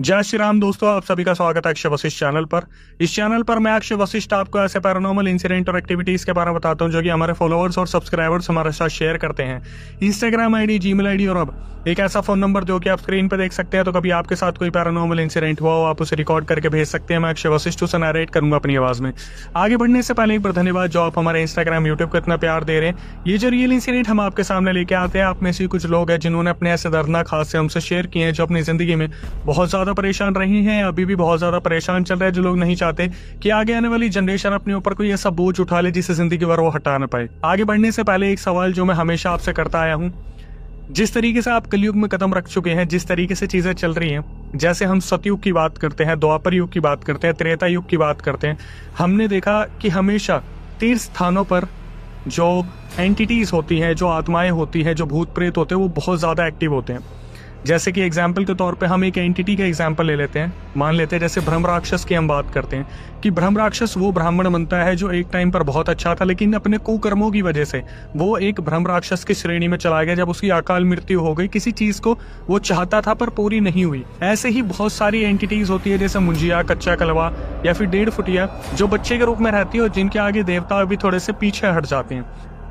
जय श्री राम दोस्तों, आप सभी का स्वागत है अक्षय वशिष्ठ चैनल पर। इस चैनल पर मैं अक्षय वशिष्ठ आपको ऐसे पैरानॉर्मल इंसिडेंट और एक्टिविटीज के बारे में बताता हूं जो कि हमारे फॉलोअर्स और सब्सक्राइबर्स हमारे साथ शेयर करते हैं। इंस्टाग्राम आईडी, जीमेल आईडी और अब एक ऐसा फोन नंबर जो कि आप स्क्रीन पर देख सकते हैं। तो कभी आपके साथ कोई पैरानॉर्मल इंसिडेंट हुआ हो, आप उसे रिकॉर्ड करके भेज सकते हैं। मैं अक्षय वशिष्ठ उसे नरेट करूंगा अपनी आवाज में। आगे बढ़ने से पहले एक बार धन्यवाद जो आप हमारे इंस्टाग्राम, यूट्यूब को इतना प्यार दे रहे हैं। ये जो रियल इंसिडेंट हम आपके सामने लेके आते हैं, आप में से कुछ लोग हैं जिन्होंने अपने ऐसे दर्दनाक हादसे हमसे शेयर किए हैं, जो अपनी जिंदगी में बहुत ज्यादा परेशान रही हैं, अभी भी बहुत ज्यादा परेशान चल रहे हैं। जो लोग नहीं चाहते कि आगे आने वाली जनरेशन अपने ऊपर कोई ऐसा बोझ उठा ले जिससे जिंदगी भर वो हटा ना पाए। आगे बढ़ने से पहले एक सवाल जो मैं हमेशा आपसे करता आया हूं, जिस तरीके से आप कलयुग में कदम रख चुके हैं, जिस तरीके से चीजें चल रही हैं, जैसे हम सतयुग की बात करते हैं, द्वापर युग की बात करते हैं, त्रेता युग की बात करते हैं, हमने देखा कि हमेशा तीर्थ स्थानों पर जो एंटिटीज होती हैं, जो आत्माएं होती हैं, जो भूत प्रेत होते हैं, वो बहुत ज्यादा एक्टिव होते हैं। जैसे कि एग्जाम्पल के तौर पे हम एक एंटिटी का एग्जाम्पल ले लेते हैं। मान लेते हैं जैसे ब्रह्म राक्षस की हम बात करते हैं कि ब्रह्म राक्षस वो ब्राह्मण बनता है जो एक टाइम पर बहुत अच्छा था, लेकिन अपने कुकर्मों की वजह से वो एक ब्रह्म राक्षस की श्रेणी में चला गया। जब उसकी अकाल मृत्यु हो गई, किसी चीज को वो चाहता था पर पूरी नहीं हुई। ऐसे ही बहुत सारी एंटिटीज होती है, जैसे मुंजिया, कच्चा कलवा या फिर 1.5 फुटिया, जो बच्चे के रूप में रहती है और जिनके आगे देवता भी थोड़े से पीछे हट जाते हैं।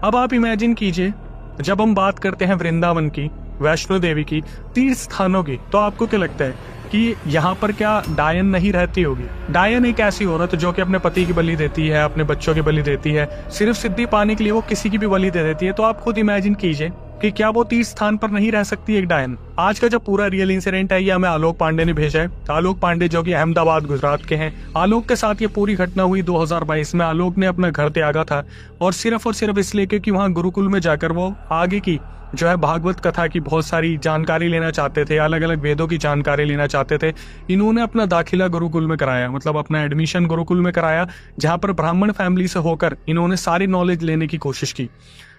अब आप इमेजिन कीजिए, जब हम बात करते हैं वृंदावन की, वैष्णो देवी की, तीर्थ स्थानों की, तो आपको क्या लगता है कि यहाँ पर क्या डायन नहीं रहती होगी? डायन एक ऐसी औरत जो कि अपने पति की बलि देती है, अपने बच्चों की बलि देती है, सिर्फ सिद्धि पाने के लिए वो किसी की भी बलि दे देती है। तो आप खुद इमेजिन कीजिए कि क्या वो तीर्थ स्थान पर नहीं रह सकती एक डायन? आज का जो पूरा रियल इंसिडेंट है, ये हमें आलोक पांडे ने भेजा है। आलोक पांडे जो कि अहमदाबाद, गुजरात के हैं। आलोक के साथ ये पूरी घटना हुई 2022 में। आलोक ने अपना घर त्यागा था और सिर्फ इसलिए क्योंकि वहाँ गुरुकुल में जाकर वो आगे की जो है भागवत कथा की बहुत सारी जानकारी लेना चाहते थे, अलग अलग वेदों की जानकारी लेना चाहते थे। इन्होंने अपना दाखिला गुरुकुल में कराया, मतलब अपना एडमिशन गुरुकुल में कराया, जहां पर ब्राह्मण फैमिली से होकर इन्होंने सारी नॉलेज लेने की कोशिश की।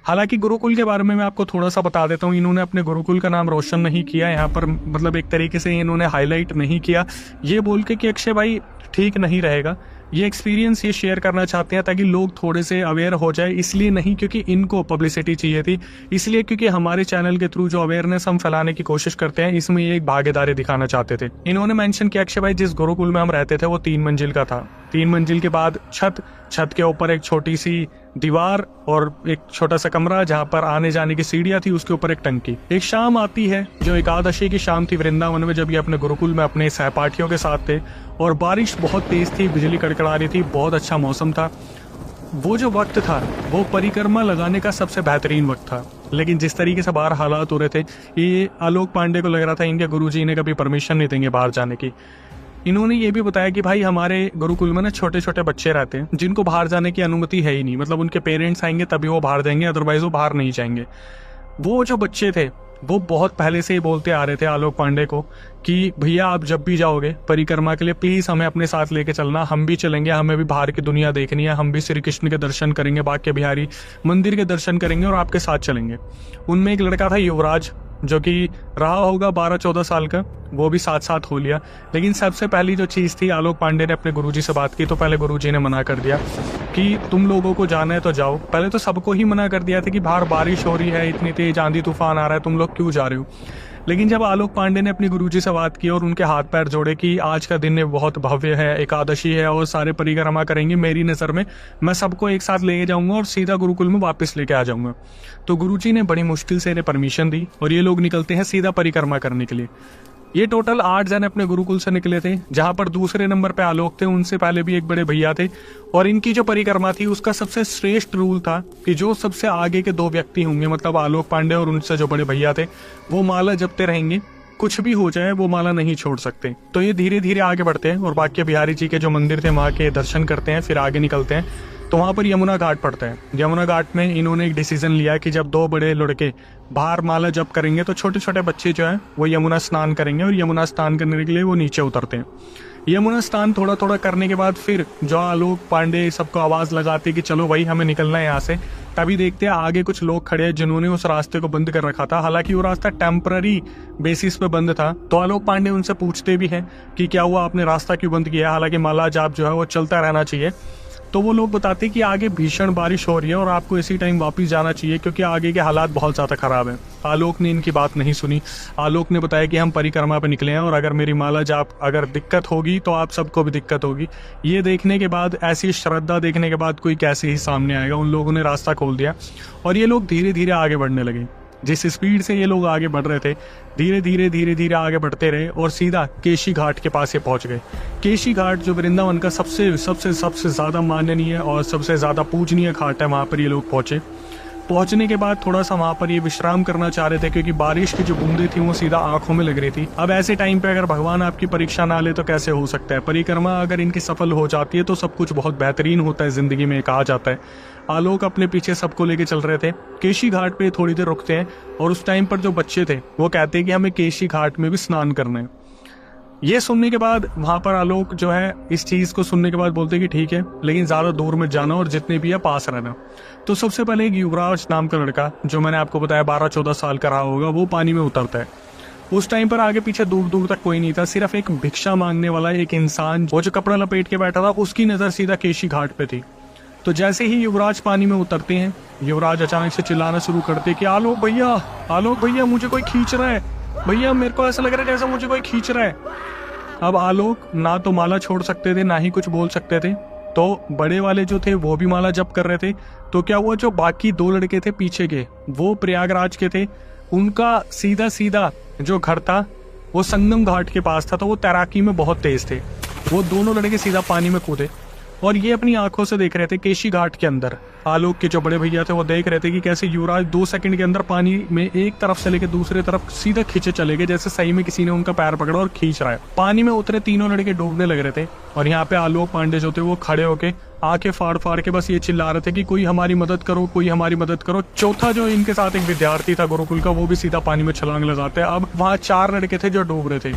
हालांकि गुरुकुल के बारे में मैं आपको थोड़ा सा बता देता हूँ, इन्होंने अपने गुरुकुल का नाम रोशन नहीं किया यहाँ पर, मतलब एक तरीके से इन्होंने हाईलाइट नहीं किया, ये बोल के कि अक्षय भाई ठीक नहीं रहेगा। ये एक्सपीरियंस ये शेयर करना चाहते हैं ताकि लोग थोड़े से अवेयर हो जाए, इसलिए नहीं क्योंकि इनको पब्लिसिटी चाहिए थी, इसलिए क्योंकि हमारे चैनल के थ्रू जो अवेयरनेस हम फैलाने की कोशिश करते हैं, इसमें ये एक भागीदारी दिखाना चाहते थे। इन्होंने मेंशन किया अक्षय भाई, जिस गुरुकुल में हम रहते थे वो 3 मंजिल का था। 3 मंजिल के बाद छत के ऊपर एक छोटी सी दीवार और एक छोटा सा कमरा जहाँ पर आने जाने की सीढ़ियाँ थी, उसके ऊपर एक टंकी। एक शाम आती है जो एकादशी की शाम थी वृंदावन में, जब ये अपने गुरुकुल में अपने सहपाठियों के साथ थे और बारिश बहुत तेज थी, बिजली कड़कड़ा रही थी, बहुत अच्छा मौसम था। वो जो वक्त था वो परिक्रमा लगाने का सबसे बेहतरीन वक्त था। लेकिन जिस तरीके से बाहर हालात हो रहे थे, ये आलोक पांडे को लग रहा था इनके गुरुजी ने कभी परमिशन नहीं देंगे बाहर जाने की। इन्होंने ये भी बताया कि भाई हमारे गुरुकुल में ना छोटे छोटे बच्चे रहते हैं जिनको बाहर जाने की अनुमति है ही नहीं, मतलब उनके पेरेंट्स आएंगे तभी वो बाहर जाएंगे, अदरवाइज वो बाहर नहीं जाएंगे। वो जो बच्चे थे वो बहुत पहले से ही बोलते आ रहे थे आलोक पांडे को कि भैया आप जब भी जाओगे परिक्रमा के लिए प्लीज हमें अपने साथ लेके चलना, हम भी चलेंगे, हमें भी बाहर की दुनिया देखनी है, हम भी श्री कृष्ण के दर्शन करेंगे, बांके बिहारी मंदिर के दर्शन करेंगे और आपके साथ चलेंगे। उनमें एक लड़का था युवराज, जो कि रहा होगा 12-14 साल का, वो भी साथ साथ हो लिया। लेकिन सबसे पहली जो चीज़ थी, आलोक पांडे ने अपने गुरुजी से बात की तो पहले गुरुजी ने मना कर दिया कि तुम लोगों को जाना है तो जाओ। पहले तो सबको ही मना कर दिया था कि बाहर बारिश हो रही है, इतनी तेज आंधी तूफान आ रहा है, तुम लोग क्यों जा रहे हो। लेकिन जब आलोक पांडे ने अपनी गुरुजी से बात की और उनके हाथ पैर जोड़े कि आज का दिन बहुत भव्य है, एकादशी है और सारे परिक्रमा करेंगे, मेरी नज़र में मैं सबको एक साथ ले जाऊंगा और सीधा गुरुकुल में वापस लेके आ जाऊंगा, तो गुरुजी ने बड़ी मुश्किल से इन्हें परमिशन दी और ये लोग निकलते हैं सीधा परिक्रमा करने के लिए। ये टोटल 8 जन अपने गुरुकुल से निकले थे, जहां पर दूसरे नंबर पे आलोक थे, उनसे पहले भी एक बड़े भैया थे। और इनकी जो परिक्रमा थी उसका सबसे श्रेष्ठ रूल था कि जो सबसे आगे के 2 व्यक्ति होंगे, मतलब आलोक पांडे और उनसे जो बड़े भैया थे, वो माला जपते रहेंगे, कुछ भी हो जाए वो माला नहीं छोड़ सकते। तो ये धीरे धीरे आगे बढ़ते हैं और बांके बिहारी जी के जो मंदिर थे वहाँ के दर्शन करते हैं, फिर आगे निकलते हैं तो वहाँ पर यमुना घाट पड़ता है। यमुना घाट में इन्होंने एक डिसीजन लिया कि जब 2 बड़े लड़के बाहर माला जप करेंगे तो छोटे छोटे बच्चे जो है वो यमुना स्नान करेंगे और यमुना स्नान करने के लिए वो नीचे उतरते हैं। यमुना स्नान थोड़ा थोड़ा करने के बाद फिर जो आलोक पांडे सबको आवाज लगाते कि चलो भाई हमें निकलना है यहाँ से, तभी देखते हैं आगे कुछ लोग खड़े हैं जिन्होंने उस रास्ते को बंद कर रखा था। हालांकि वो रास्ता टेम्पररी बेसिस पे बंद था, तो आलोक पांडे उनसे पूछते भी हैं कि क्या हुआ, आपने रास्ता क्यों बंद किया। हालांकि माला जाप जो है वो चलता रहना चाहिए। तो वो लोग बताते कि आगे भीषण बारिश हो रही है और आपको इसी टाइम वापस जाना चाहिए क्योंकि आगे के हालात बहुत ज़्यादा ख़राब हैं। आलोक ने इनकी बात नहीं सुनी। आलोक ने बताया कि हम परिक्रमा पे निकले हैं और अगर मेरी माला जाप अगर दिक्कत होगी तो आप सबको भी दिक्कत होगी। ये देखने के बाद, ऐसी श्रद्धा देखने के बाद कोई कैसे ही सामने आएगा। उन लोगों ने रास्ता खोल दिया और ये लोग धीरे धीरे आगे बढ़ने लगे। जिस स्पीड से ये लोग आगे बढ़ रहे थे, धीरे धीरे आगे बढ़ते रहे और सीधा केशी घाट के पास ये पहुंच गए। केशी घाट जो वृंदावन का सबसे सबसे सबसे ज़्यादा माननीय और सबसे ज़्यादा पूजनीय घाट है, वहाँ पर ये लोग पहुँचे। पहुंचने के बाद थोड़ा सा वहाँ पर ये विश्राम करना चाह रहे थे क्योंकि बारिश की जो बूंदें थी वो सीधा आंखों में लग रही थी। अब ऐसे टाइम पे अगर भगवान आपकी परीक्षा ना ले तो कैसे हो सकता है। परिक्रमा अगर इनकी सफल हो जाती है तो सब कुछ बहुत बेहतरीन होता है ज़िंदगी में, कहा जाता है। आलोक अपने पीछे सबको लेके चल रहे थे। केशी घाट पे थोड़ी देर रुकते हैं और उस टाइम पर जो बच्चे थे वो कहते हैं कि हमें केशी घाट में भी स्नान करना है। ये सुनने के बाद वहां पर आलोक जो है इस चीज को सुनने के बाद बोलते कि ठीक है, लेकिन ज्यादा दूर मत जाना और जितने भी है पास रहना। तो सबसे पहले एक युवराज नाम का लड़का, जो मैंने आपको बताया 12-14 साल का रहा होगा, वो पानी में उतरता है। उस टाइम पर आगे पीछे दूर दूर तक कोई नहीं था, सिर्फ एक भिक्षा मांगने वाला एक इंसान वो जो कपड़ा लपेट के बैठा था, उसकी नजर सीधा केशी घाट पे थी। तो जैसे ही युवराज पानी में उतरते हैं, युवराज अचानक से चिल्लाना शुरू करते कि आलोक भैया मुझे कोई खींच रहा है, भैया मेरे को ऐसा लग रहा है जैसा मुझे कोई खींच रहा है। अब आलोक ना तो माला छोड़ सकते थे, ना ही कुछ बोल सकते थे। तो बड़े वाले जो थे वो भी माला जप कर रहे थे। तो क्या हुआ, जो बाकी 2 लड़के थे पीछे के, वो प्रयागराज के थे। उनका सीधा सीधा जो घर था वो संगम घाट के पास था, तो वो तैराकी में बहुत तेज थे। वो दोनों लड़के सीधा पानी में कूदे और ये अपनी आंखों से देख रहे थे केशी घाट के अंदर। आलोक के जो बड़े भैया थे वो देख रहे थे कि कैसे युवराज 2 सेकंड के अंदर पानी में एक तरफ से लेकर दूसरे तरफ सीधा खींचे चले गए, जैसे सही में किसी ने उनका पैर पकड़ा और खींच रहा है। पानी में उतरे तीनों लड़के डूबने लग रहे थे और यहाँ पे आलोक पांडे जो थे वो खड़े होके आंखें फाड़ फाड़ के बस ये चिल्ला रहे थे कि कोई हमारी मदद करो, कोई हमारी मदद करो। चौथा जो इनके साथ एक विद्यार्थी था गुरुकुल का, वो भी सीधा पानी में छलांग लगाते हैं। अब वहाँ 4 लड़के थे जो डूब रहे थे।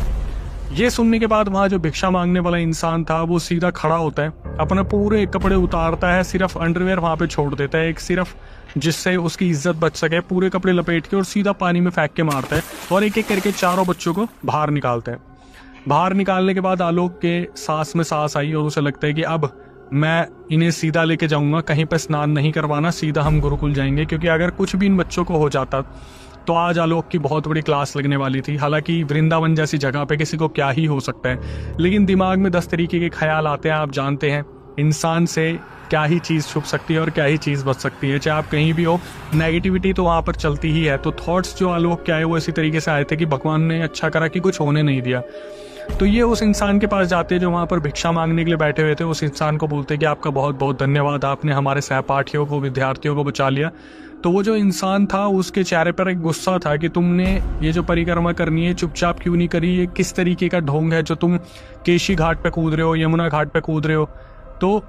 ये सुनने के बाद वहाँ जो भिक्षा मांगने वाला इंसान था वो सीधा खड़ा होता है, अपने पूरे कपड़े उतारता है, सिर्फ अंडरवेयर वहाँ पे छोड़ देता है, एक सिर्फ जिससे उसकी इज्जत बच सके। पूरे कपड़े लपेट के और सीधा पानी में फेंक के मारता है और एक एक करके 4 बच्चों को बाहर निकालता है। बाहर निकालने के बाद आलोक के सांस में सांस आई और उसे लगता है कि अब मैं इन्हें सीधा लेके जाऊंगा, कहीं पर स्नान नहीं करवाना, सीधा हम गुरुकुल जाएंगे, क्योंकि अगर कुछ भी इन बच्चों को हो जाता तो आज आलोक की बहुत बड़ी क्लास लगने वाली थी। हालांकि वृंदावन जैसी जगह पे किसी को क्या ही हो सकता है, लेकिन दिमाग में 10 तरीके के ख्याल आते हैं। आप जानते हैं इंसान से क्या ही चीज़ छुप सकती है और क्या ही चीज़ बच सकती है। चाहे आप कहीं भी हो, नेगेटिविटी तो वहाँ पर चलती ही है। तो थॉट्स जो आलोक के आए वो इसी तरीके से आए थे कि भगवान ने अच्छा करा कि कुछ होने नहीं दिया। तो ये उस इंसान के पास जाते जो वहाँ पर भिक्षा मांगने के लिए बैठे हुए थे। उस इंसान को बोलते कि आपका बहुत बहुत धन्यवाद, आपने हमारे सहपाठियों को, विद्यार्थियों को बचा लिया। तो वो जो इंसान था उसके चेहरे पर एक गुस्सा था कि तुमने ये जो परिक्रमा करनी है चुपचाप क्यों नहीं करी, ये किस तरीके का ढोंग है जो तुम केशी घाट पे कूद रहे हो, यमुना घाट पे कूद रहे हो। तो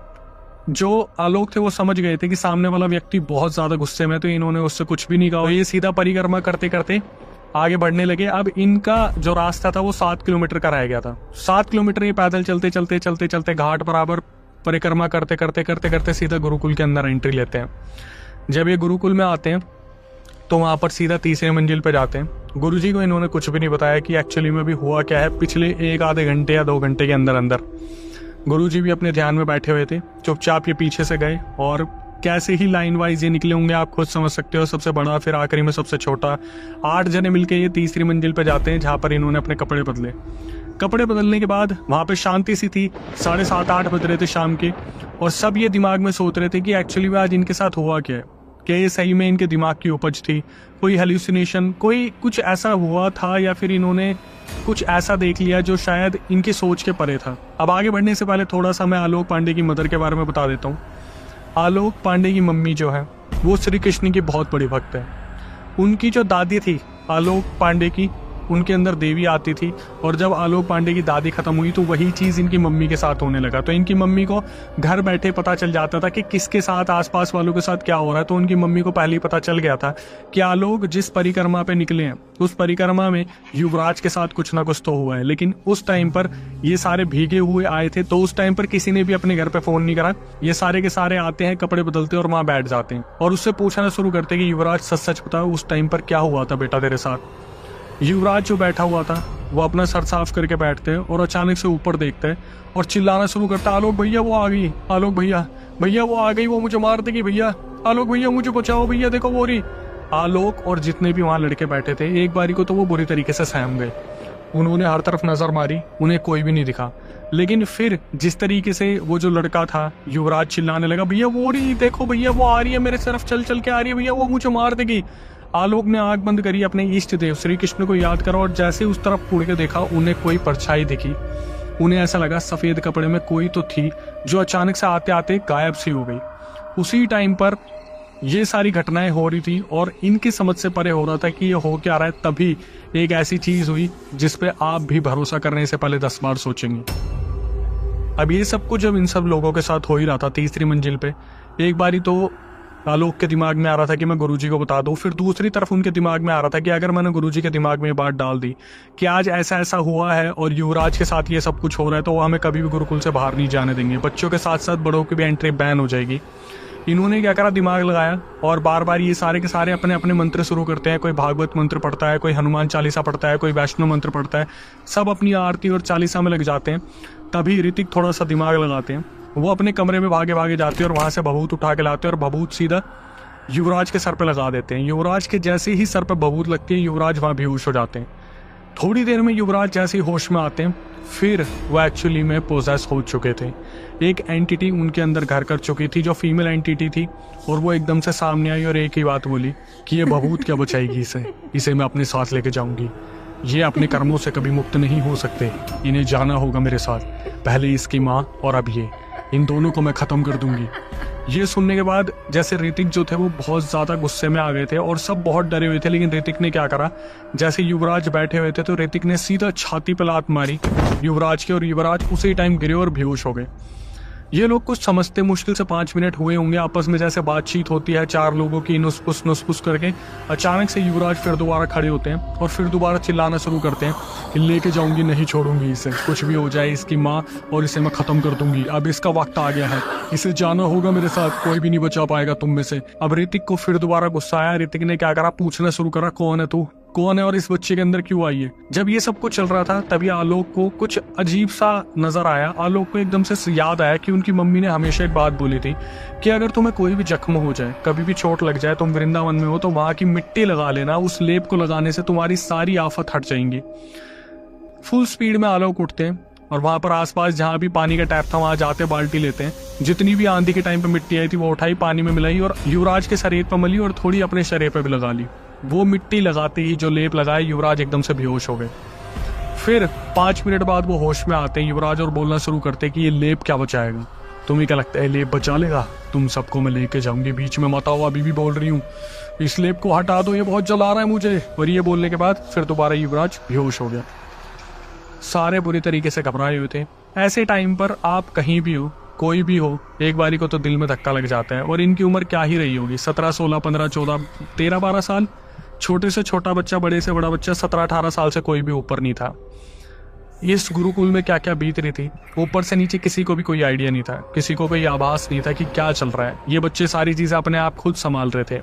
जो आलोक थे वो समझ गए थे कि सामने वाला व्यक्ति बहुत ज्यादा गुस्से में, तो इन्होंने उससे कुछ भी नहीं कहा। ये सीधा परिक्रमा करते करते आगे बढ़ने लगे। अब इनका जो रास्ता था वो 7 किलोमीटर का रह गया था। 7 किलोमीटर ये पैदल चलते चलते चलते चलते घाट बराबर परिक्रमा करते करते करते करते सीधा गुरुकुल के अंदर एंट्री लेते हैं। जब ये गुरुकुल में आते हैं तो वहाँ पर सीधा 3री मंजिल पे जाते हैं। गुरुजी को इन्होंने कुछ भी नहीं बताया कि एक्चुअली में भी हुआ क्या है। पिछले 1-आधे घंटे या 2 घंटे के अंदर अंदर गुरुजी भी अपने ध्यान में बैठे हुए थे। चुपचाप ये पीछे से गए और कैसे ही लाइन वाइज ये निकले होंगे आप खुद समझ सकते हो। सबसे बड़ा, फिर आखिरी में सबसे छोटा। 8 जने मिलके ये 3री मंजिल पे जाते हैं जहाँ पर इन्होंने अपने कपड़े बदले। कपड़े बदलने के बाद वहाँ पे शांति सी थी। 7:30-8 बज रहे थे शाम के और सब ये दिमाग में सोच रहे थे कि एक्चुअली में आज इनके साथ हुआ क्या है। क्या ये सही में इनके दिमाग की उपज थी, कोई हेल्यूसिनेशन, कोई कुछ ऐसा हुआ था, या फिर इन्होंने कुछ ऐसा देख लिया जो शायद इनकी सोच के परे था। अब आगे बढ़ने से पहले थोड़ा सा मैं आलोक पांडे की मदर के बारे में बता देता हूँ। आलोक पांडे की मम्मी जो है वो श्री कृष्ण की बहुत बड़ी भक्त है। उनकी जो दादी थी आलोक पांडे की, उनके अंदर देवी आती थी और जब आलोक पांडे की दादी खत्म हुई तो वही चीज़ इनकी मम्मी के साथ होने लगा। तो इनकी मम्मी को घर बैठे पता चल जाता था कि किसके साथ, आसपास वालों के साथ क्या हो रहा है। तो उनकी मम्मी को पहले ही पता चल गया था कि आलोक जिस परिक्रमा पे निकले हैं उस परिक्रमा में युवराज के साथ कुछ ना कुछ तो हुआ है। लेकिन उस टाइम पर ये सारे भीगे हुए आए थे, तो उस टाइम पर किसी ने भी अपने घर पे फोन नहीं करा। ये सारे के सारे आते हैं, कपड़े बदलते और वहां बैठ जाते हैं और उससे पूछना शुरू करते कि युवराज सच सच बता उस टाइम पर क्या हुआ था बेटा तेरे साथ। युवराज जो बैठा हुआ था वो अपना सर साफ करके बैठते हैं और अचानक से ऊपर देखते हैं और चिल्लाना शुरू करता है, आलोक भैया वो आ गई, आलोक भैया, भैया वो आ गई, वो मुझे मार देगी भैया, आलोक भैया मुझे बचाओ भैया, देखो वो रही। आलोक और जितने भी वहां लड़के बैठे थे एक बारी को तो वो बुरी तरीके से सहम गए। उन्होंने हर तरफ नजर मारी, उन्हें कोई भी नहीं दिखा। लेकिन फिर जिस तरीके से वो जो लड़का था युवराज चिल्लाने लगा, भैया वो रही, देखो भैया वो आ रही है, मेरे तरफ चल चल के आ रही है भैया, वो मुझे मार देगी। आलोक ने आंख बंद करी, अपने इष्ट देव श्री कृष्ण को याद करा और जैसे उस तरफ मुड़ के देखा उन्हें कोई परछाई दिखी। उन्हें ऐसा लगा सफेद कपड़े में कोई तो थी जो अचानक से आते आते गायब सी हो गई। उसी टाइम पर ये सारी घटनाएं हो रही थी और इनकी समझ से परे हो रहा था कि ये हो क्या रहा है। तभी एक ऐसी चीज हुई जिस पे आप भी भरोसा करने से पहले 10 बार सोचेंगे। अब ये सब कुछ जब इन सब लोगों के साथ हो ही रहा था तीसरी मंजिल पे, एक बारी तो आलोक के दिमाग में आ रहा था कि मैं गुरुजी को बता दूं। फिर दूसरी तरफ उनके दिमाग में आ रहा था कि अगर मैंने गुरुजी के दिमाग में ये बात डाल दी कि आज ऐसा ऐसा हुआ है और युवराज के साथ ये सब कुछ हो रहा है, तो वो हमें कभी भी गुरुकुल से बाहर नहीं जाने देंगे। बच्चों के साथ साथ बड़ों की भी एंट्री बैन हो जाएगी। इन्होंने क्या करा, दिमाग लगाया और बार बार ये सारे के सारे अपने अपने मंत्र शुरू करते हैं। कोई भागवत मंत्र पढ़ता है, कोई हनुमान चालीसा पढ़ता है, कोई वैष्णव मंत्र पढ़ता है। सब अपनी आरती और चालीसा में लग जाते हैं। तभी ऋतिक थोड़ा सा दिमाग लगाते हैं, वो अपने कमरे में भागे भागे जाते हैं और वहां से भभूत उठा के लाते हैं और भभूत सीधा युवराज के सर पे लगा देते हैं। युवराज के जैसे ही सर पे भभूत लगती है युवराज वहां बेहोश हो जाते हैं। थोड़ी देर में युवराज जैसे ही होश में आते हैं फिर वो एक्चुअली में पोजेस हो चुके थे। एक एंटिटी उनके अंदर घर कर चुकी थी जो फीमेल एंटिटी थी और वो एकदम से सामने आई और एक ही बात बोली कि ये भभूत क्या बचाएगी इसे मैं अपने साथ लेके जाऊंगी। ये अपने कर्मों से कभी मुक्त नहीं हो सकते, इन्हें जाना होगा मेरे साथ। पहले इसकी माँ और अब ये, इन दोनों को मैं खत्म कर दूंगी। ये सुनने के बाद जैसे ऋतिक जो थे वो बहुत ज्यादा गुस्से में आ गए थे और सब बहुत डरे हुए थे। लेकिन ऋतिक ने क्या करा, जैसे युवराज बैठे हुए थे तो ऋतिक ने सीधा छाती पे लात मारी युवराज के और युवराज उसी टाइम गिरे और बेहोश हो गए। ये लोग कुछ समझते मुश्किल से 5 मिनट हुए होंगे, आपस में जैसे बातचीत होती है 4 लोगों की नुसपुस करके। अचानक से युवराज फिर दोबारा खड़े होते हैं और फिर दोबारा चिल्लाना शुरू करते हैं कि लेके जाऊंगी, नहीं छोड़ूंगी इसे, कुछ भी हो जाए इसकी माँ और इसे मैं खत्म कर दूंगी। अब इसका वक्त आ गया है, इसे जाना होगा मेरे साथ, कोई भी नहीं बचा पाएगा तुम में से। अब ऋतिक को फिर दोबारा गुस्सा आया। ऋतिक ने क्या करा, पूछना शुरू करा, कौन है तू, कौन है और इस बच्चे के अंदर क्यों आई है। जब ये सब कुछ चल रहा था तभी आलोक को कुछ अजीब सा नजर आया। आलोक को एकदम से याद आया कि उनकी मम्मी ने हमेशा एक बात बोली थी कि अगर तुम्हें कोई भी जख्म हो जाए, कभी भी चोट लग जाए, तुम वृंदावन में हो तो वहां की मिट्टी लगा लेना, उस लेप को लगाने से तुम्हारी सारी आफत हट जाएंगी। फुल स्पीड में आलोक उठते हैं और वहां पर आसपास जहां भी पानी का टैप था वहां जाते बाल्टी लेते हैं। जितनी भी आंधी के टाइम पे मिट्टी आई थी वो उठाई, पानी में मिलाई और युवराज के शरीर पर मली और थोड़ी अपने शरीर पर भी लगा ली। वो मिट्टी लगाते ही जो लेप लगाए युवराज एकदम से बेहोश हो गए। फिर 5 मिनट बाद वो होश में आते हैं युवराज और बोलना शुरू करते कि ये लेप क्या बचाएगा, तुम्हें क्या लगता है लेप बचा लेगा? तुम सबको मैं लेके जाऊंगी, बीच में मत आओ, अभी भी बोल रही हूँ, इस लेप को हटा दो, ये बहुत जला रहा है मुझे। और ये बोलने के बाद फिर दोबारा युवराज बेहोश हो गया। सारे बुरी तरीके से घबराए हुए थे। ऐसे टाइम पर आप कहीं भी हो, कोई भी हो, एक बारी को तो दिल में धक्का लग जाता है। और इनकी उम्र क्या ही रही होगी, 17, 16, 15, 14, 13, 12 साल। छोटे से छोटा बच्चा, बड़े से बड़ा बच्चा, 17, 18 साल से कोई भी ऊपर नहीं था। इस गुरुकुल में क्या क्या बीत रही थी ऊपर से नीचे किसी को भी कोई आइडिया नहीं था, किसी को कोई आभास नहीं था कि क्या चल रहा है। ये बच्चे सारी चीजें अपने आप खुद संभाल रहे थे।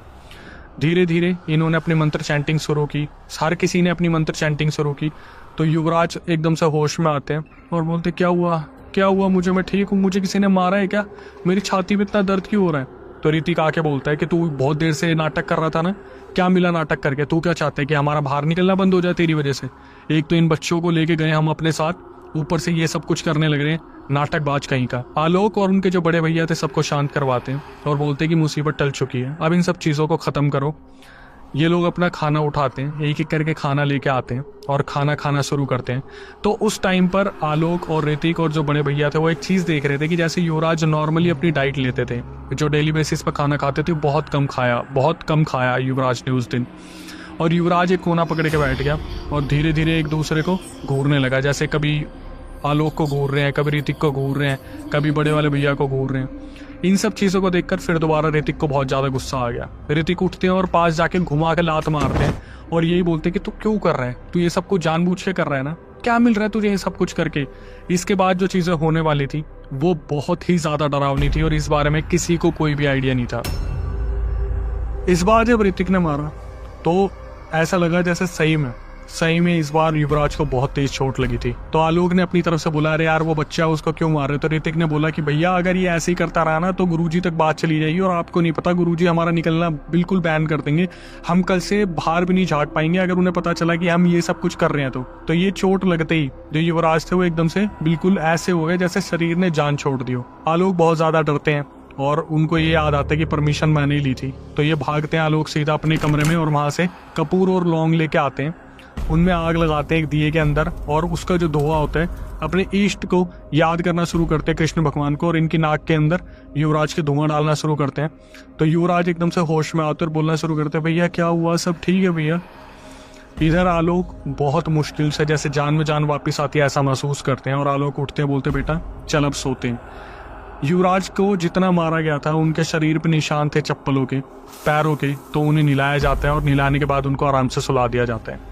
धीरे धीरे इन्होंने अपनी मंत्र चैंटिंग शुरू की, हर किसी ने अपनी मंत्र चैंटिंग शुरू की। तो युवराज एकदम से होश में आते हैं और बोलते क्या हुआ, क्या हुआ मुझे, मैं ठीक हूँ, मुझे किसी ने मारा है क्या, मेरी छाती में इतना दर्द क्यों हो रहा है? तो ऋतिक आके बोलता है कि तू बहुत देर से नाटक कर रहा था ना, क्या मिला नाटक करके, तू क्या चाहता है कि हमारा बाहर निकलना बंद हो जाए तेरी वजह से? एक तो इन बच्चों को लेके गए हम अपने साथ, ऊपर से ये सब कुछ करने लग रहे हैं, नाटकबाज कहीं का। आलोक और उनके जो बड़े भैया थे सबको शांत करवाते हैं और बोलते हैं कि मुसीबत टल चुकी है, अब इन सब चीज़ों को ख़त्म करो। ये लोग अपना खाना उठाते हैं, एक एक करके खाना लेके आते हैं और खाना खाना शुरू करते हैं। तो उस टाइम पर आलोक और ऋतिक और जो बड़े भैया थे वो एक चीज़ देख रहे थे कि जैसे युवराज नॉर्मली अपनी डाइट लेते थे, जो डेली बेसिस पर खाना खाते थे, बहुत कम खाया युवराज ने उस दिन। और युवराज एक कोना पकड़ के बैठ गया और धीरे धीरे एक दूसरे को घूरने लगा, जैसे कभी आलोक को घूर रहे हैं, कभी ऋतिक को घूर रहे हैं, कभी बड़े वाले भैया को घूर रहे हैं। इन सब चीज़ों को देखकर फिर दोबारा ऋतिक को बहुत ज़्यादा गुस्सा आ गया। ऋतिक उठते हैं और पास जाके घुमा के लात मारते हैं और यही बोलते हैं कि तू क्यों कर रहा है, तू ये सब कुछ जानबूझ के कर रहा है ना, क्या मिल रहा है तुझे ये सब कुछ करके? इसके बाद जो चीज़ें होने वाली थी वो बहुत ही ज़्यादा डरावनी थी और इस बारे में किसी को कोई भी आइडिया नहीं था। इस बार जब ऋतिक ने मारा तो ऐसा लगा जैसे सही में सही में इस बार युवराज को बहुत तेज चोट लगी थी। तो आलोक ने अपनी तरफ से बोला, अरे यार वो बच्चा उसको क्यों मार रहे? तो ऋतिक ने बोला कि भैया अगर ये ऐसे ही करता रहा ना तो गुरुजी तक बात चली जाएगी और आपको नहीं पता गुरुजी हमारा निकलना बिल्कुल बैन कर देंगे। हम कल से बाहर भी नहीं झाँक पाएंगे अगर उन्हें पता चला कि हम ये सब कुछ कर रहे हैं। तो ये चोट लगते ही जो युवराज थे वो एकदम से बिल्कुल ऐसे हो गए जैसे शरीर ने जान छोड़ दी हो। आलोक बहुत ज्यादा डरते हैं और उनको ये याद आता है कि परमिशन मैंने ली थी। तो ये भागते हैं आलोक सीधा अपने कमरे में और वहां से कपूर और लौंग लेके आते हैं, उनमें आग लगाते हैं एक दिए के अंदर और उसका जो धुआं होता है अपने इष्ट को याद करना शुरू करते हैं, कृष्ण भगवान को, और इनकी नाक के अंदर युवराज के धुआं डालना शुरू करते हैं। तो युवराज एकदम से होश में आते और बोलना शुरू करते हैं, भैया क्या हुआ, सब ठीक है भैया? इधर आलोक बहुत मुश्किल से जैसे जान में जान वापस आती है ऐसा महसूस करते हैं और आलोक उठते हैं, बोलते बेटा चल अब सोते हैं। युवराज को जितना मारा गया था उनके शरीर पे निशान थे चप्पलों के, पैरों के, तो उन्हें निलाया जाता है और निलाने के बाद उनको आराम से सुला दिया जाता है।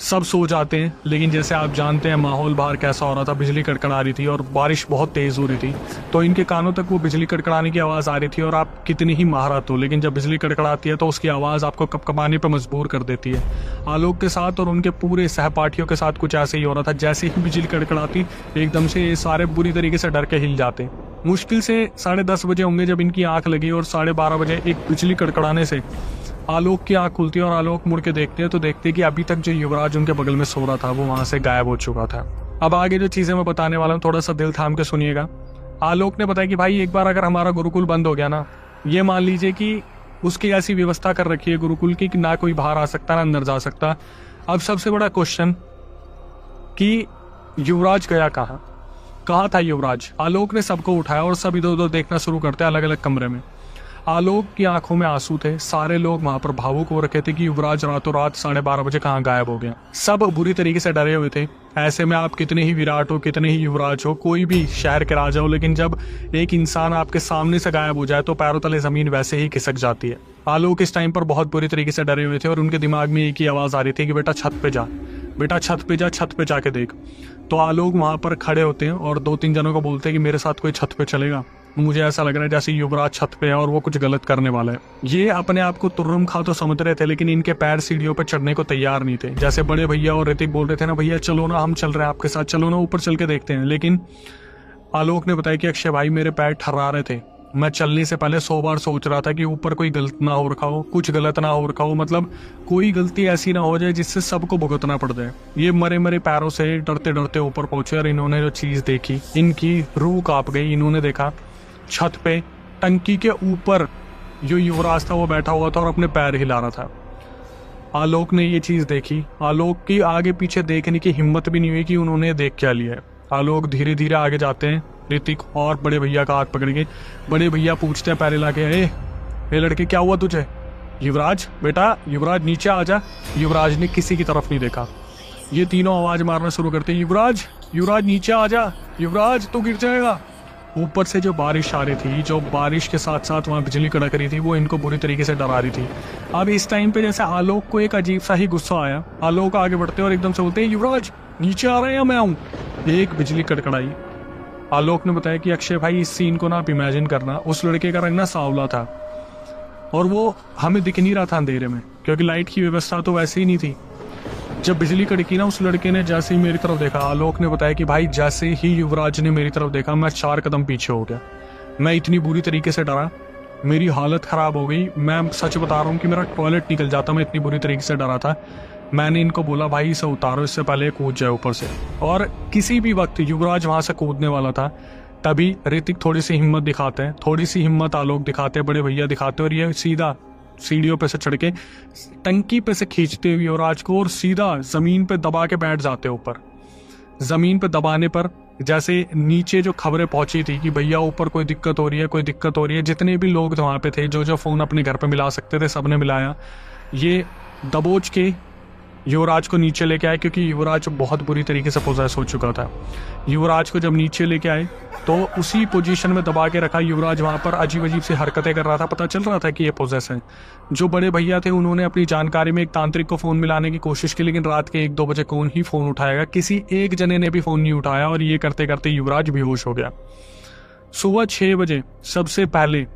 सब सो जाते हैं, लेकिन जैसे आप जानते हैं माहौल बाहर कैसा हो रहा था, बिजली कड़कड़ा रही थी और बारिश बहुत तेज हो रही थी। तो इनके कानों तक वो बिजली कड़कड़ाने की आवाज़ आ रही थी और आप कितनी ही महारत हो, लेकिन जब बिजली कड़कड़ाती है तो उसकी आवाज़ आपको कपकपाने पर मजबूर कर देती है। आलोक के साथ और उनके पूरे सहपाठियों के साथ कुछ ऐसे ही हो रहा था। जैसे ही बिजली कड़कड़ाती एकदम से ये सारे बुरी तरीके से डर के हिल जाते। मुश्किल से 10:30 बजे होंगे जब इनकी आंख लगी और 12:30 बजे एक बिजली कड़कड़ाने से आलोक की आंख खुलती है और आलोक मुड़ के देखते हैं तो देखते हैं कि अभी तक जो युवराज उनके बगल में सो रहा था वो वहां से गायब हो चुका था। अब आगे जो चीजें मैं बताने वाला हूँ थोड़ा सा दिल थाम के सुनिएगा। आलोक ने बताया कि भाई एक बार अगर हमारा गुरुकुल बंद हो गया ना, ये मान लीजिए कि उसकी ऐसी व्यवस्था कर रखी है गुरुकुल की कि ना कोई बाहर आ सकता ना अंदर जा सकता। अब सबसे बड़ा क्वेश्चन कि युवराज गया कहाँ था युवराज? आलोक ने सबको उठाया और सब इधर उधर देखना शुरू करते अलग अलग कमरे में। आलोक की आंखों में आंसू थे, सारे लोग वहां पर भावुक हो रखे थे कि युवराज रातों रात 12:30 बजे कहाँ गायब हो गया। सब बुरी तरीके से डरे हुए थे। ऐसे में आप कितने ही विराट हो, कितने ही युवराज हो, कोई भी शहर के राजा हो, लेकिन जब एक इंसान आपके सामने से गायब हो जाए तो पैरों तले जमीन वैसे ही खिसक जाती है। आलोक इस टाइम पर बहुत बुरी तरीके से डरे हुए थे और उनके दिमाग में एक ही आवाज आ रही थी कि बेटा छत पे जा, बेटा छत पे जा, छत पे जाके देख। तो आलोक वहां पर खड़े होते हैं और 2-3 जनों को बोलते हैं कि मेरे साथ कोई छत पे चलेगा। मुझे ऐसा लग रहा है जैसे युवराज छत पे है और वो कुछ गलत करने वाला है। ये अपने आप को तुर्रम खा तो समझ रहे थे, लेकिन इनके पैर सीढ़ियों पर चढ़ने को तैयार नहीं थे। जैसे बड़े भैया और ऋतिक बोल रहे थे ना, भैया चलो ना हम चल रहे हैं आपके साथ, चलो ना ऊपर चल के देखते हैं। लेकिन आलोक ने बताया कि अक्षय भाई मेरे पैर ठर्रा रहे थे, मैं चलने से पहले 100 बार सोच रहा था कि ऊपर कोई गलत ना हो रखा हो, कुछ गलत ना हो रखा हो, मतलब कोई गलती ऐसी ना हो जाए जिससे सबको भुगतना पड़ जाए। ये मरे मरे पैरों से डरते डरते ऊपर पहुंचे और इन्होंने जो चीज देखी इनकी रूह कांप गई। इन्होंने देखा छत पे टंकी के ऊपर जो युवराज था वो बैठा हुआ था और अपने पैर हिला रहा था। आलोक ने ये चीज देखी। आलोक की आगे पीछे देखने की हिम्मत भी नहीं हुई कि उन्होंने देख क्या लिया है। आलोक धीरे धीरे आगे जाते हैं, ऋतिक और बड़े भैया का हाथ पकड़ के। बड़े भैया पूछते हैं पैर हिला के, ए लड़के क्या हुआ तुझे? युवराज बेटा, युवराज नीचे आ जा। युवराज ने किसी की तरफ नहीं देखा। ये तीनों आवाज मारना शुरू करते हैं, युवराज युवराज नीचे आ जा, युवराज तू गिर जाएगा। ऊपर से जो बारिश आ रही थी, जो बारिश के साथ साथ वहाँ बिजली कड़क रही थी, वो इनको बुरी तरीके से डरा रही थी। अब इस टाइम पे जैसे आलोक को एक अजीब सा ही गुस्सा आया। आलोक आगे बढ़ते और एकदम से बोलते हैं, युवराज नीचे आ रहे हैं या मैं आऊँ? एक बिजली कड़कड़ाई। आलोक ने बताया कि अक्षय भाई इस सीन को ना आप इमेजिन करना, उस लड़के का रंग ना सांवला था और वो हमें दिख नहीं रहा था अंधेरे में, क्योंकि लाइट की व्यवस्था तो वैसे ही नहीं थी। जब बिजली कड़की ना, उस लड़के ने जैसे ही मेरी तरफ देखा, आलोक ने बताया कि भाई जैसे ही युवराज ने मेरी तरफ देखा मैं 4 कदम पीछे हो गया। मैं इतनी बुरी तरीके से डरा, मेरी हालत खराब हो गई। मैं सच बता रहा हूँ कि मेरा टॉयलेट निकल जाता, मैं इतनी बुरी तरीके से डरा था। मैंने इनको बोला भाई इसे उतारो, इससे पहले कूद जाए ऊपर से। और किसी भी वक्त युवराज वहां से कूदने वाला था, तभी ऋतिक थोड़ी सी हिम्मत दिखाते हैं, थोड़ी सी हिम्मत आलोक दिखाते हैं, बड़े भैया दिखाते हैं और ये सीधा सीढ़ियों पे से चढ़ के टंकी पे से खींचते हुए युवराज को और सीधा जमीन पे दबा के बैठ जाते ऊपर। जमीन पे दबाने पर जैसे नीचे जो खबरें पहुंची थी कि भैया ऊपर कोई दिक्कत हो रही है, कोई दिक्कत हो रही है, जितने भी लोग वहां पे थे, जो फोन अपने घर पे मिला सकते थे, सबने मिलाया। ये दबोच के युवराज को नीचे लेके आए, क्योंकि युवराज बहुत बुरी तरीके से पोजेस हो चुका था। युवराज को जब नीचे लेके आए तो उसी पोजीशन में दबा के रखा। युवराज वहां पर अजीब अजीब सी हरकतें कर रहा था, पता चल रहा था कि ये पोजेस है। जो बड़े भैया थे उन्होंने अपनी जानकारी में एक तांत्रिक को फोन मिलाने की कोशिश की, लेकिन रात के 1-2 बजे कौन ही फोन उठाएगा, किसी एक जने ने भी फोन नहीं उठाया और ये करते करते युवराज बेहोश हो गया। सुबह 6 बजे सबसे पहले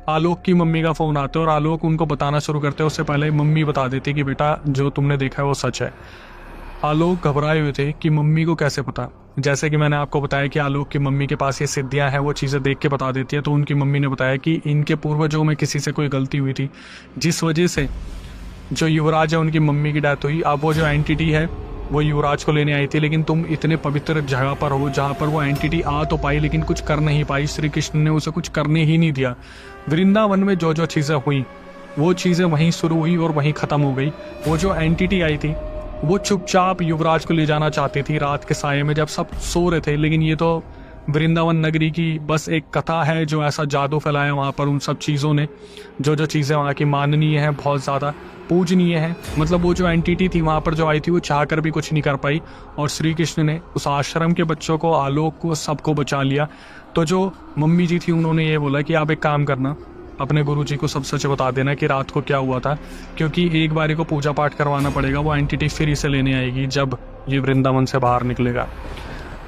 आलोक की मम्मी का फ़ोन आता है और आलोक उनको बताना शुरू करते हैं। उससे पहले मम्मी बता देती कि बेटा जो तुमने देखा है वो सच है। आलोक घबराए हुए थे कि मम्मी को कैसे पता। जैसे कि मैंने आपको बताया कि आलोक की मम्मी के पास ये सिद्धियां हैं, वो चीज़ें देख के बता देती है। तो उनकी मम्मी ने बताया कि इनके पूर्वजों में किसी से कोई गलती हुई थी, जिस वजह से जो युवराज है उनकी मम्मी की डेथ हुई। अब वो जो एंटिटी है वो युवराज को लेने आई थी, लेकिन तुम इतने पवित्र जगह पर हो जहाँ पर वो एंटिटी आ तो पाई लेकिन कुछ कर नहीं पाई। श्री कृष्ण ने उसे कुछ करने ही नहीं दिया। वृंदावन में जो जो चीज़ें हुई वो चीज़ें वहीं शुरू हुई और वहीं ख़त्म हो गई। वो जो एंटिटी आई थी वो चुपचाप युवराज को ले जाना चाहती थी रात के साये में जब सब सो रहे थे, लेकिन ये तो वृंदावन नगरी की बस एक कथा है जो ऐसा जादू फैलाया वहाँ पर उन सब चीज़ों ने। जो जो चीज़ें वहाँ की माननीय हैं, बहुत ज़्यादा पूजनीय हैं, मतलब वो जो एंटिटी थी वहाँ पर जो आई थी वो चाह कर भी कुछ नहीं कर पाई। और श्री कृष्ण ने उस आश्रम के बच्चों को, आलोक को, सबको बचा लिया। तो जो मम्मी जी थी उन्होंने ये बोला कि आप एक काम करना, अपने गुरुजी को सब सच बता देना कि रात को क्या हुआ था, क्योंकि एक बारी को पूजा पाठ करवाना पड़ेगा। वो एंटिटी फिर इसे लेने आएगी जब ये वृंदावन से बाहर निकलेगा।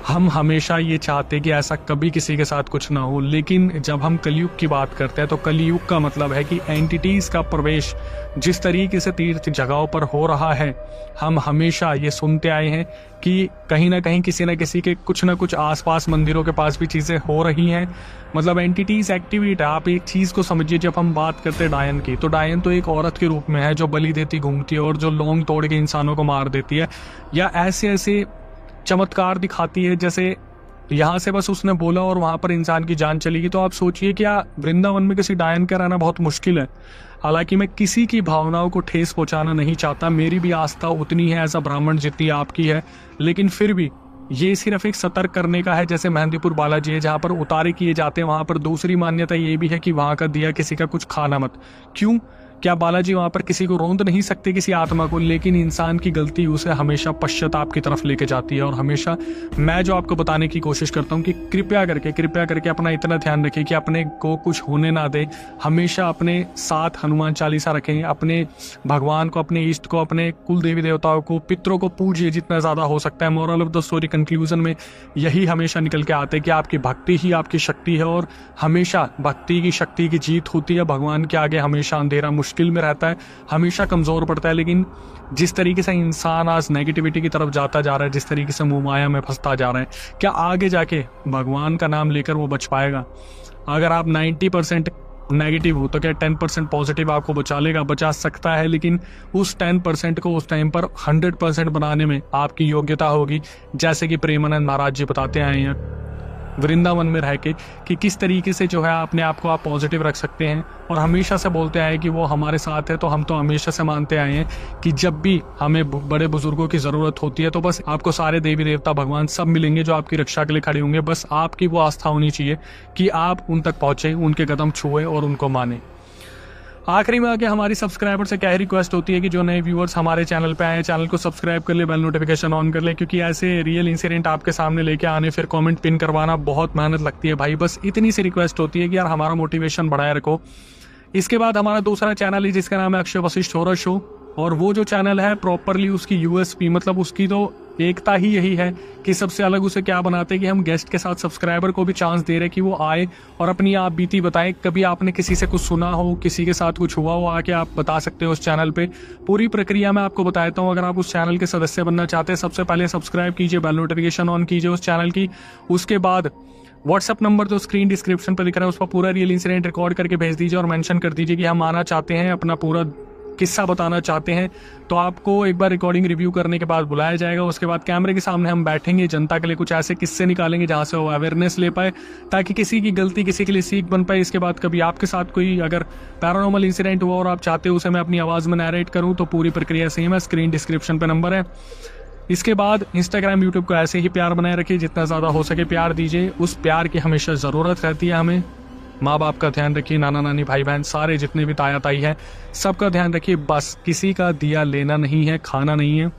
हम हमेशा ये चाहते कि ऐसा कभी किसी के साथ कुछ ना हो, लेकिन जब हम कलयुग की बात करते हैं तो कलयुग का मतलब है कि एंटिटीज़ का प्रवेश जिस तरीके से तीर्थ जगहों पर हो रहा है, हम हमेशा ये सुनते आए हैं कि कहीं ना कहीं किसी न किसी के कुछ ना कुछ आसपास मंदिरों के पास भी चीज़ें हो रही हैं। मतलब एंटिटीज़ एक्टिवेट है। आप एक चीज़ को समझिए, जब हम बात करते हैं डायन की, तो डायन तो एक औरत के रूप में है जो बलि देती घूमती है और जो लौंग तोड़ के इंसानों को मार देती है, या ऐसे ऐसे चमत्कार दिखाती है जैसे यहाँ से बस उसने बोला और वहाँ पर इंसान की जान चली गई। तो आप सोचिए क्या वृंदावन में किसी डायन का रहना बहुत मुश्किल है। हालांकि मैं किसी की भावनाओं को ठेस पहुँचाना नहीं चाहता, मेरी भी आस्था उतनी है एज अ ब्राह्मण जितनी आपकी है, लेकिन फिर भी ये सिर्फ एक सतर्क करने का है। जैसे मेहंदीपुर बालाजी है जहाँ पर उतारे किए जाते हैं, वहाँ पर दूसरी मान्यता ये भी है कि वहाँ का दिया किसी का कुछ खाना मत। क्यों? क्या बालाजी वहाँ पर किसी को रोंद नहीं सकते, किसी आत्मा को? लेकिन इंसान की गलती उसे हमेशा पश्चाताप की तरफ लेके जाती है। और हमेशा मैं जो आपको बताने की कोशिश करता हूँ कि कृपया करके अपना इतना ध्यान रखें कि अपने को कुछ होने ना दे। हमेशा अपने साथ हनुमान चालीसा रखें, अपने भगवान को, अपने इष्ट को, अपने कुल देवी देवताओं को, पितरों को पूजिए जितना ज़्यादा हो सकता है। Moral of the story conclusion में यही हमेशा निकल के आते हैं कि आपकी भक्ति ही आपकी शक्ति है और हमेशा भक्ति की शक्ति की जीत होती है। भगवान के आगे हमेशा अंधेरा मुश्किल में रहता है, हमेशा कमजोर पड़ता है। लेकिन जिस तरीके से इंसान आज नेगेटिविटी की तरफ जाता जा रहा है, जिस तरीके से मोह माया में फंसता जा रहा है, क्या आगे जाके भगवान का नाम लेकर वो बच पाएगा? अगर आप 90% नेगेटिव हो तो क्या 10% पॉजिटिव आपको बचा लेगा? बचा सकता है, लेकिन उस 10% को उस टाइम पर 100% बनाने में आपकी योग्यता होगी। जैसे कि प्रेमानंद महाराज जी बताते आए हैं वृंदावन में रह के कि किस तरीके से जो है अपने आप को आप पॉजिटिव रख सकते हैं। और हमेशा से बोलते आए कि वो हमारे साथ है, तो हम तो हमेशा से मानते आए हैं कि जब भी हमें बड़े बुजुर्गों की ज़रूरत होती है तो बस आपको सारे देवी देवता भगवान सब मिलेंगे जो आपकी रक्षा के लिए खड़े होंगे। बस आपकी वो आस्था होनी चाहिए कि आप उन तक पहुँचे, उनके कदम छुए और उनको माने। आखिरी में आके हमारी सब्सक्राइबर से क्या ही रिक्वेस्ट होती है कि जो नए व्यूअर्स हमारे चैनल पे आए, चैनल को सब्सक्राइब कर ले, बेल नोटिफिकेशन ऑन कर ले, क्योंकि ऐसे रियल इंसिडेंट आपके सामने लेके आने, फिर कमेंट पिन करवाना बहुत मेहनत लगती है भाई। बस इतनी सी रिक्वेस्ट होती है कि यार हमारा मोटिवेशन बढ़ाए रखो। इसके बाद हमारा दूसरा चैनल है जिसका नाम है अक्षय वशिष्ठ हॉरर शो, और वो जो चैनल है प्रॉपरली उसकी यूएसपी, मतलब उसकी तो एकता ही यही है कि सबसे अलग उसे क्या बनाते हैं कि हम गेस्ट के साथ सब्सक्राइबर को भी चांस दे रहे हैं कि वो आए और अपनी आप बीती बताएं। कभी आपने किसी से कुछ सुना हो, किसी के साथ कुछ हुआ हो, आके आप बता सकते हो उस चैनल पे। पूरी प्रक्रिया मैं आपको बताता हूँ। अगर आप उस चैनल के सदस्य बनना चाहते हैं, सबसे पहले सब्सक्राइब कीजिए, बेल नोटिफिकेशन ऑन कीजिए उस चैनल की। उसके बाद व्हाट्सअप नंबर जो स्क्रीन डिस्क्रिप्शन पर दिख रहा है उस पर पूरा रियल इंसिडेंट रिकॉर्ड करके भेज दीजिए और मेंशन कर दीजिए कि हम आना चाहते हैं, अपना पूरा किस्सा बताना चाहते हैं। तो आपको एक बार रिकॉर्डिंग रिव्यू करने के बाद बुलाया जाएगा। उसके बाद कैमरे के सामने हम बैठेंगे, जनता के लिए कुछ ऐसे किस्से निकालेंगे जहाँ से वो अवेयरनेस ले पाए, ताकि किसी की गलती किसी के लिए सीख बन पाए। इसके बाद कभी आपके साथ कोई अगर पैरानॉर्मल इंसिडेंट हुआ और आप चाहते हो उसे मैं अपनी आवाज़ में नैरेट करूँ तो पूरी प्रक्रिया सेम है, स्क्रीन डिस्क्रिप्शन पर नंबर है। इसके बाद इंस्टाग्राम यूट्यूब को ऐसे ही प्यार बनाए रखिए, जितना ज़्यादा हो सके प्यार दीजिए। उस प्यार की हमेशा ज़रूरत रहती है हमें। माँ बाप का ध्यान रखिए, नाना नानी भाई बहन सारे जितने भी ताया ताई हैं सबका ध्यान रखिए। बस किसी का दिया लेना नहीं है, खाना नहीं है।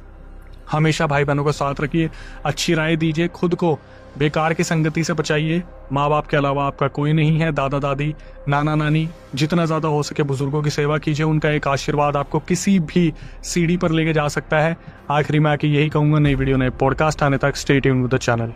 हमेशा भाई बहनों को साथ रखिए, अच्छी राय दीजिए, खुद को बेकार की संगति से बचाइए। माँ बाप के अलावा आपका कोई नहीं है, दादा दादी नाना नानी जितना ज़्यादा हो सके बुजुर्गों की सेवा कीजिए। उनका एक आशीर्वाद आपको किसी भी सीढ़ी पर लेके जा सकता है। आखिरी में आके यही कहूँगा, नई वीडियो नए पॉडकास्ट आने तक stay tuned with the channel.